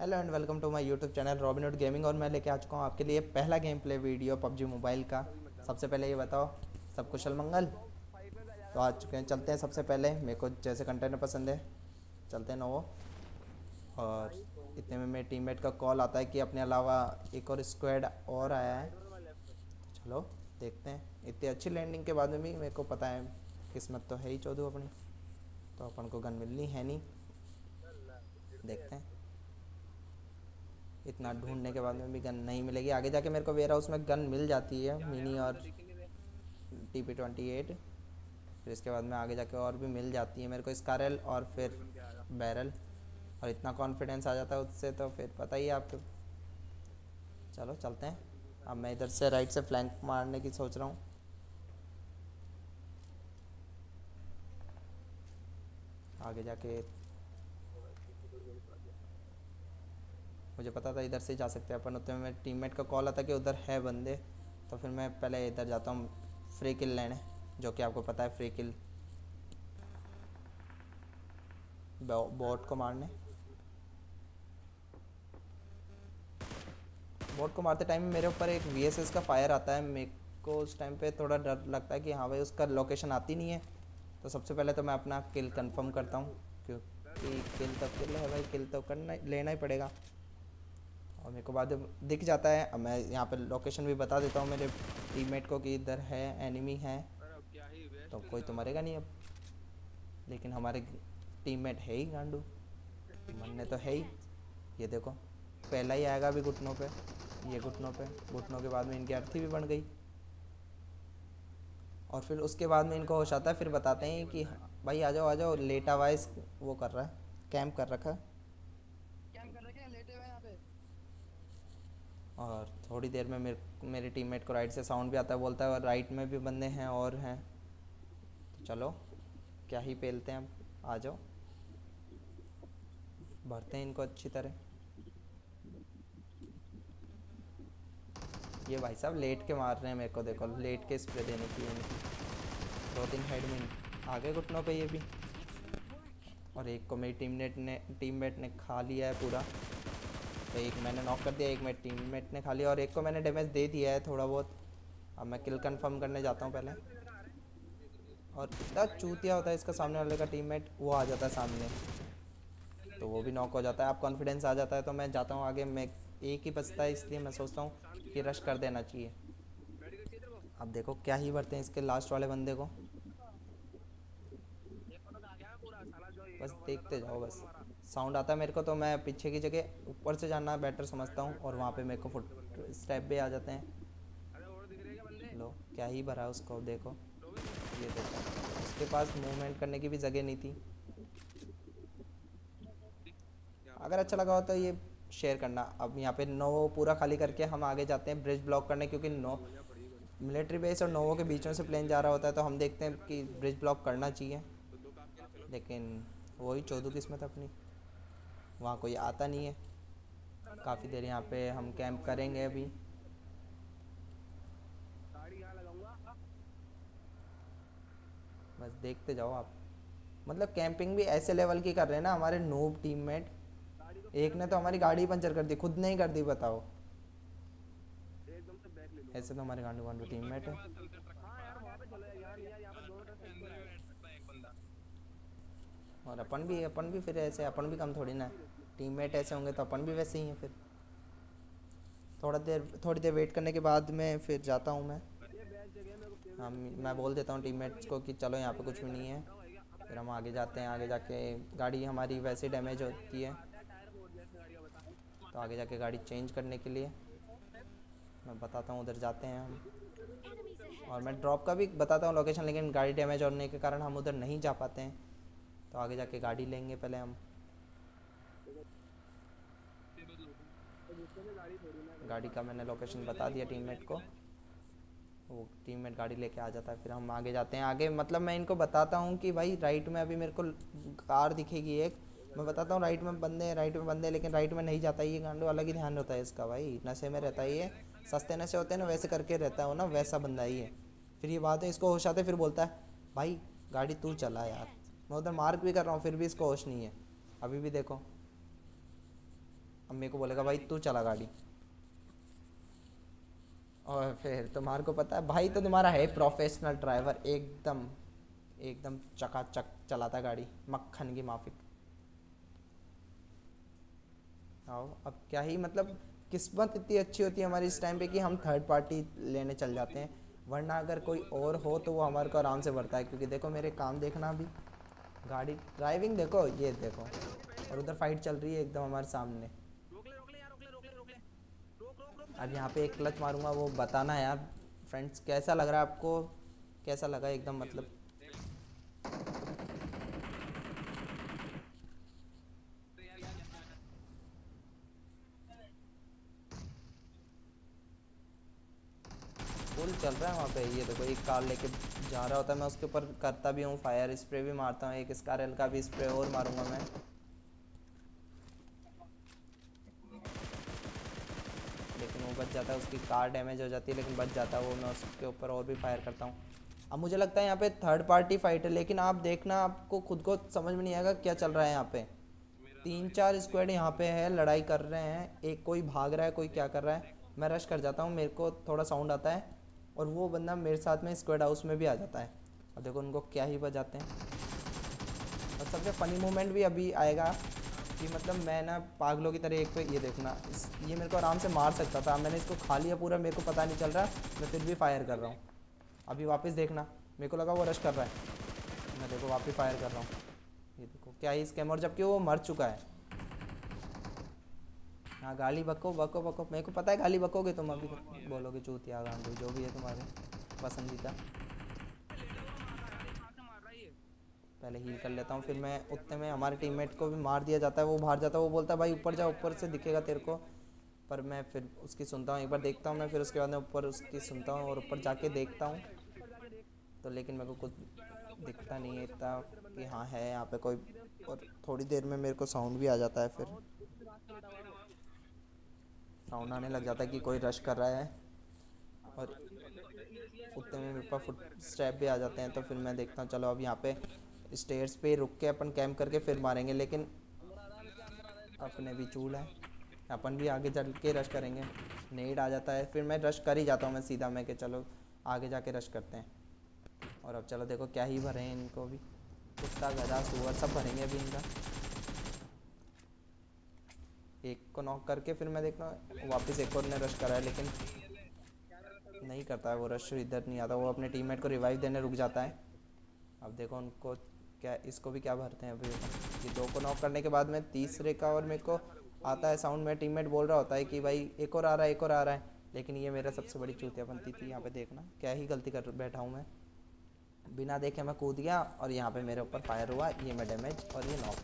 Hello and welcome to my YouTube channel Robin Hood gaming. और मैं लेके आ चुका हूँ आपके लिए पहला game play video PUBG mobile का। सबसे पहले ये बताओ, सब कुशल मंगल? तो आ चुके हैं, चलते हैं। सबसे पहले मेरे को जैसे कंटेनर पसंद है, चलते हैं नोवो। और इतने में मेरे टीममेट का कॉल आता है कि अपने अलावा एक और स्क्वाड और आया है। तो चलो देखते हैं। इतनी अच्छी लैंडिंग के बाद में भी मेरे को पता है किस्मत तो है ही चौधू अपनी, तो अपन को गन मिलनी है नहीं। देखते हैं। इतना ढूंढने के बाद में भी गन नहीं मिलेगी। आगे जाके मेरे को वेयर हाउस में गन मिल जाती है, मिनी और TP28। फिर इसके बाद में आगे जाके और भी मिल जाती है मेरे को, स्कारल और फिर बैरल। और इतना कॉन्फिडेंस आ जाता है उससे, तो फिर पता ही है आपको। चलो चलते हैं। अब मैं इधर से राइट से फ्लैंक मारने की सोच रहा हूँ। आगे जाके मुझे पता था इधर से जा सकते हैं अपन। उतने में मेरे टीममेट का कॉल आता कि उधर है बंदे, तो फिर मैं पहले इधर जाता हूँ फ्री किल लेने, जो कि आपको पता है फ्री किल बॉट को मारने। बॉट को मारते टाइम मेरे ऊपर एक VSS का फायर आता है। मेरे को उस टाइम पे थोड़ा डर लगता है कि हाँ भाई उसका लोकेशन आती नहीं है। तो सबसे पहले तो मैं अपना किल कंफर्म करता हूँ, क्योंकि किल तो किल है भाई, किल तो करना लेना ही पड़ेगा। और मेरे को बाद दिख जाता है। अब मैं यहाँ पे लोकेशन भी बता देता हूँ मेरे टीममेट को कि इधर है, एनिमी है। तो कोई तो मरेगा नहीं अब, लेकिन हमारे टीममेट है ही गांडू, मरने तो है ही। ये देखो, पहला ही आएगा अभी घुटनों पे। ये घुटनों पे, घुटनों के बाद में इनकी अर्थी भी बन गई। और फिर उसके बाद में इनको होश आता है, फिर बताते हैं कि भाई आ जाओ आ जाओ। लेटा हुआ वो कर रहा है, कैंप कर रखा है। और थोड़ी देर में मेरे टीममेट को राइट से साउंड भी आता है, बोलता है और राइट में भी बंदे हैं और हैं। तो चलो क्या ही पेलते हैं, अब आ जाओ, भरते हैं इनको अच्छी तरह। ये भाई साहब लेट के मार रहे हैं मेरे को, देखो लेट के स्प्रे देने की इनकी। 2-3 हेड में आगे घुटनों पे ये भी। और एक को मेरी टीममेट ने खा लिया है पूरा। तो एक मैंने नॉक कर दिया, एक मेरे टीममेट ने खा लिया, और एक को मैंने डैमेज दे दिया है थोड़ा बहुत। अब मैं किल कंफर्म करने जाता हूँ पहले। और इतना चूतिया होता है इसका सामने वाले का टीममेट, वो आ जाता है सामने तो वो भी नॉक हो जाता है। अब कॉन्फिडेंस आ जाता है, तो मैं जाता हूँ आगे। मैं एक ही बचता है, इसलिए मैं सोचता हूँ कि रश कर देना चाहिए। अब देखो क्या ही भरते हैं इसके लास्ट वाले बंदे को, बस देखते जाओ। बस साउंड आता है मेरे को, तो मैं पीछे की जगह ऊपर से जाना बेटर समझता हूँ, और वहाँ पे मेरे को फुट स्टेप भी आ जाते हैं। लो क्या ही भरा उसको, देखो ये देखो, उसके पास मूवमेंट करने की भी जगह नहीं थी। अगर अच्छा लगा हो तो ये शेयर करना। अब यहाँ पे नोवो पूरा खाली करके हम आगे जाते हैं ब्रिज ब्लॉक करने, क्योंकि नो मिलिट्री बेस और नोवो के बीच में से प्लेन जा रहा होता है, तो हम देखते हैं कि ब्रिज ब्लॉक करना चाहिए। लेकिन वही चौधू किस्मत अपनी, वहाँ कोई आता नहीं है। काफ़ी देर यहाँ पे हम कैंप करेंगे अभी। बस देखते जाओ आप। मतलब कैंपिंग भी ऐसे लेवल की कर रहे हैं ना हमारे नूब टीममेट। एक ने तो हमारी गाड़ी पंचर कर दी, खुद नहीं कर दी, बताओ। ऐसे तो हमारे गांडू गांडू टीममेट है। और अपन भी फिर ऐसे, अपन भी कम थोड़ी ना है। टीममेट ऐसे होंगे तो अपन भी वैसे ही हैं फिर। थोड़ी देर वेट करने के बाद में फिर जाता हूँ मैं। हम मैं बोल देता हूँ टीममेट्स को कि चलो यहाँ पे कुछ भी नहीं है। फिर हम आगे जाते हैं। आगे जाके गाड़ी हमारी वैसे डैमेज होती है, तो आगे जाके गाड़ी चेंज करने के लिए मैं बताता हूँ, उधर जाते हैं हम। और मैं ड्रॉप का भी बताता हूँ लोकेशन, लेकिन गाड़ी डैमेज होने के कारण हम उधर नहीं जा पाते हैं। तो आगे जाके गाड़ी लेंगे पहले हम। गाड़ी का मैंने लोकेशन बता दिया टीममेट को, वो टीममेट गाड़ी लेके आ जाता है। फिर हम आगे जाते हैं। आगे मतलब मैं इनको बताता हूँ कि भाई राइट में अभी मेरे को कार दिखेगी एक। मैं बताता हूँ राइट में बंदे हैं, राइट में बंदे हैं, लेकिन राइट में नहीं जाता। ये गांडू अलग ही ध्यान होता है इसका भाई, नशे में रहता है ये। सस्ते नशे होते हैं ना, वैसे करके रहता हो ना, वैसा बंदा ही है। फिर ये बात है, इसको होश आते फिर बोलता है भाई गाड़ी तू चला यार। मैं उधर मार्क भी कर रहा हूँ, फिर भी इसको होश नहीं है। अभी भी देखो, अब मेरे को बोलेगा भाई तू चला गाड़ी, और फिर तुम्हारे को पता है भाई तो तुम्हारा है प्रोफेशनल ड्राइवर, एकदम एकदम चकाचक चलाता गाड़ी, मक्खन की माफिक। आओ अब क्या ही मतलब, किस्मत इतनी अच्छी होती है हमारी इस टाइम पे कि हम थर्ड पार्टी लेने चल जाते हैं, वरना अगर कोई और हो तो वो हमारे को आराम से भरता है। क्योंकि देखो मेरे काम देखना, अभी गाड़ी ड्राइविंग देखो, ये देखो, और उधर फाइट चल रही है एकदम हमारे सामने। अब यहाँ पे एक क्लच मारूंगा, वो बताना यार फ्रेंड्स कैसा लग रहा है आपको, कैसा लगा एकदम मतलब। फुल चल रहा है वहाँ पे, ये देखो एक कार लेके जा रहा होता है, मैं उसके ऊपर करता भी हूँ फायर, स्प्रे भी मारता हूँ, एक स्कारल का भी स्प्रे और मारूंगा मैं। लेकिन वो बच जाता है, उसकी कार डैमेज हो जाती है लेकिन बच जाता है वो, मैं उसके ऊपर और भी फायर करता हूँ। अब मुझे लगता है यहाँ पे थर्ड पार्टी फाइट है, लेकिन आप देखना आपको खुद को समझ में नहीं आएगा क्या चल रहा है यहाँ पे। 3-4 स्क्वाड यहाँ पे है, लड़ाई कर रहे हैं, एक कोई भाग रहा है, कोई क्या कर रहा है। मैं रश कर जाता हूँ, मेरे को थोड़ा साउंड आता है, और वो बंदा मेरे साथ में स्क्वाड हाउस में भी आ जाता है। अब देखो उनको क्या ही बजाते हैं। और सबसे फ़नी मोमेंट भी अभी आएगा कि मतलब मैं ना पागलों की तरह एक पे, ये देखना ये मेरे को आराम से मार सकता था, मैंने इसको खा लिया पूरा, मेरे को पता नहीं चल रहा, मैं फिर भी फायर कर रहा हूँ। अभी वापस देखना, मेरे को लगा वो रश कर रहा है, मैं देखो वापस फायर कर रहा हूँ। ये देखो क्या ही स्कैम, और जबकि वो मर चुका है। हाँ गाली बको बको बको, मेरे को पता है गाली बकोगे तुम, अभी बोलोगे चूतिया गांडू जो भी है तुम्हारे पसंदीदा। पहले हील कर लेता हूँ, फिर मैं उतने में हमारे टीममेट को भी मार दिया जाता है, वो बाहर जाता है, वो बोलता है भाई ऊपर जा, ऊपर से दिखेगा तेरे को। पर मैं फिर उसकी सुनता हूँ, एक बार देखता हूँ मैं, फिर उसके बाद मैं ऊपर उसकी सुनता हूँ और ऊपर जाके देखता हूँ, तो लेकिन मेरे को कुछ दिखता नहीं है इतना कि हाँ है यहाँ पे कोई। और थोड़ी देर में मेरे को साउंड भी आ जाता है, फिर साउंड आने लग जाता है कि कोई रश कर रहा है, और उतने में मेरे पास फुट स्टेप भी आ जाते हैं, तो फिर मैं देखता हूँ चलो अब यहाँ पे स्टेयर्स पे रुक के अपन कैंप करके फिर मारेंगे। लेकिन अपने भी चूल है, अपन भी आगे चल के रश करेंगे। नेड आ जाता है, फिर मैं रश कर ही जाता हूँ मैं सीधा, मैं कि चलो आगे जाके रश करते हैं। और अब चलो देखो क्या ही भरे हैं इनको भी, कुत्ता गधा सुअर सब भरेंगे अभी इनका। एक को नॉक करके फिर मैं देखता हूँ वापस एक और ने रश करा है, लेकिन नहीं करता है वो रश, इधर नहीं आता, वो अपने टीममेट को रिवाइव देने रुक जाता है। अब देखो उनको क्या, इसको भी क्या भरते हैं अभी। ये दो को नॉक करने के बाद में तीसरे का, और मेरे को आता है साउंड, मेरा टीममेट बोल रहा होता है कि भाई एक और आ रहा है, एक और आ रहा है, लेकिन ये मेरा सबसे बड़ी चूतियापंती थी। यहाँ पे देखना क्या ही गलती कर बैठा हूँ मैं, बिना देखे मैं कूद गया और यहाँ पे मेरे ऊपर फायर हुआ, ये मैं डैमेज और ये नॉक।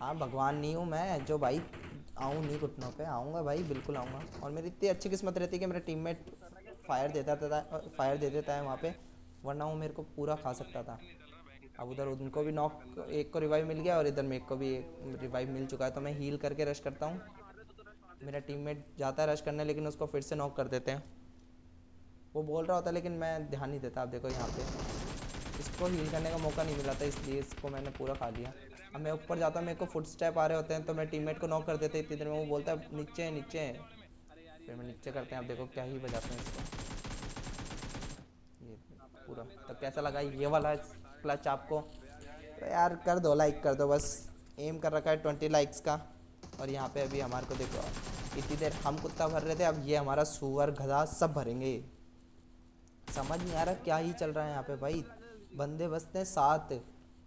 हाँ भगवान नहीं हूँ मैं जो भाई आऊँ नहीं घुटनों पे, आऊँगा भाई बिल्कुल आऊँगा। और मेरी इतनी अच्छी किस्मत रहती है कि मेरा टीममेट फायर दे देता है वहाँ पे, वरना वो मेरे को पूरा खा सकता था। अब उधर उनको भी नॉक, एक को रिवाइव मिल गया और इधर मेरे को भी रिवाइव मिल चुका है, तो मैं हील करके रश करता हूँ। मेरा टीममेट जाता है रश करने, लेकिन उसको फिर से नॉक कर देते हैं। वो बोल रहा होता है लेकिन मैं ध्यान नहीं देता। आप देखो यहाँ पे इसको हील करने का मौका नहीं मिला था, इसलिए इसको मैंने पूरा खा लिया। अब मैं ऊपर जाता हूँ, मेरे को फुट स्टेप आ रहे होते हैं, तो मैं टीममेट को नॉक कर देते इतनी देर में, वो बोलता है नीचे है नीचे है, फिर मैं नीचे करते हैं। अब देखो क्या ही बजाते हैं इसको, ये पूरा। तो कैसा लगा ये वाला क्लच आपको? तो यार कर दो, लाइक कर दो, बस एम कर रखा है 20 लाइक्स का। और यहाँ पे अभी हमारे को देखो, इतनी देर हम कुत्ता भर रहे थे, अब ये हमारा सुअर गधा सब भरेंगे। समझ नहीं आ रहा क्या ही चल रहा है यहाँ पे भाई। बंदे बसते हैं 7,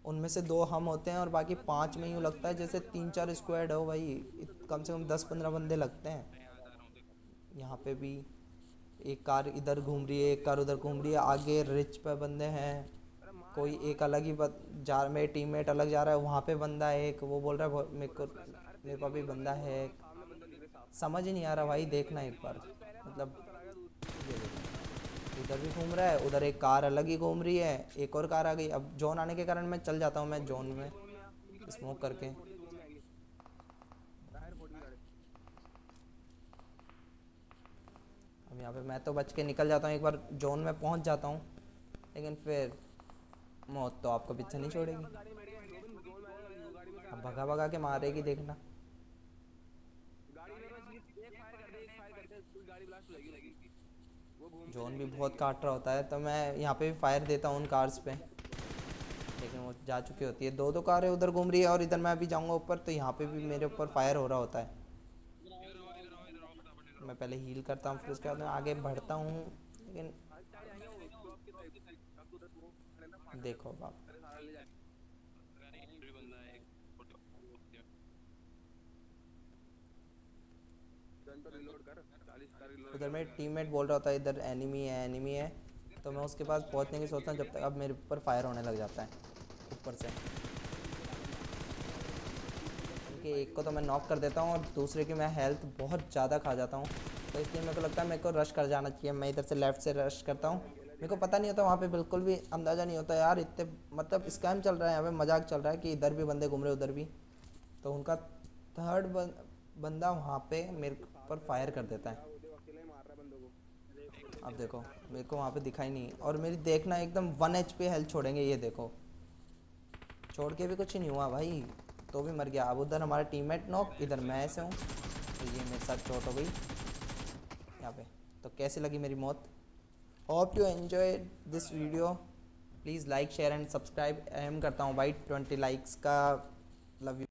उनमें से 2 हम होते हैं, और बाकी 5 में यूँ लगता है जैसे 3-4 स्क्वाड हो भाई। कम से कम 10-15 बंदे लगते हैं। यहाँ पे भी एक कार इधर घूम रही है, एक कार उधर घूम रही है, आगे रिच पे बंदे हैं, कोई एक अलग ही जा मेरे टीममेट अलग जा रहा है, वहाँ पे बंदा है एक, वो बोल रहा है मेरे पास भी बंदा है एक। समझ ही नहीं आ रहा भाई, देखना एक बार मतलब। ये देखो इधर भी घूम रहा है, उधर एक कार अलग ही घूम रही है, एक और कार आ गई। अब जोन आने के कारण मैं चल जाता हूँ, मैं जोन में स्मोक करके। अब यहाँ पे मैं तो बच के निकल जाता हूँ, एक बार जोन में पहुँच जाता हूँ, लेकिन फिर मौत तो आपको पीछे नहीं छोड़ेगी, अब भगा भगा के मारेगी देखना। जोन भी बहुत काट रहा होता है, तो मैं यहाँ पे भी फायर देता हूँ उन कार्स पे, लेकिन वो जा चुकी होती है। दो दो कारें उधर घूम रही है और इधर मैं अभी जाऊँगा ऊपर, तो यहाँ पे भी मेरे ऊपर फायर हो रहा होता है। मैं पहले हील करता हूँ, फिर उसके बाद मैं आगे बढ़ता हूँ, लेकिन देखो बाप, उधर मेरे टीममेट बोल रहा होता है इधर एनिमी है एनिमी है, तो मैं उसके पास पहुंचने की सोचता हूँ, जब तक अब मेरे ऊपर फायर होने लग जाता है ऊपर से। क्योंकि एक को तो मैं नॉक कर देता हूँ और दूसरे की मैं हेल्थ बहुत ज़्यादा खा जाता हूँ, तो इसलिए मेरे को लगता है मेरे को रश कर जाना चाहिए। मैं इधर से लेफ़्ट से रश करता हूँ, मेरे को पता नहीं होता वहाँ पे, बिल्कुल भी अंदाज़ा नहीं होता यार, इतने मतलब स्कैम चल रहा है यहाँ पे, मजाक चल रहा है कि इधर भी बंदे घूम रहे उधर भी। तो उनका थर्ड बंदा वहाँ पे मेरे पर फायर कर देता है। अब देखो मेरे को वहाँ पे दिखाई नहीं, और मेरी देखना एकदम 1 HP हेल्थ छोड़ेंगे, ये देखो छोड़ के भी कुछ नहीं हुआ भाई, तो भी मर गया। अब उधर हमारा टीममेट नॉक, इधर मैं ऐसे हूँ, तो ये मेरे साथ चोट हो गई यहाँ पे। तो कैसी लगी मेरी मौत? Hope you enjoy this video, please like share and subscribe. Aim करता हूँ भाई 20 लाइक्स का। Love you.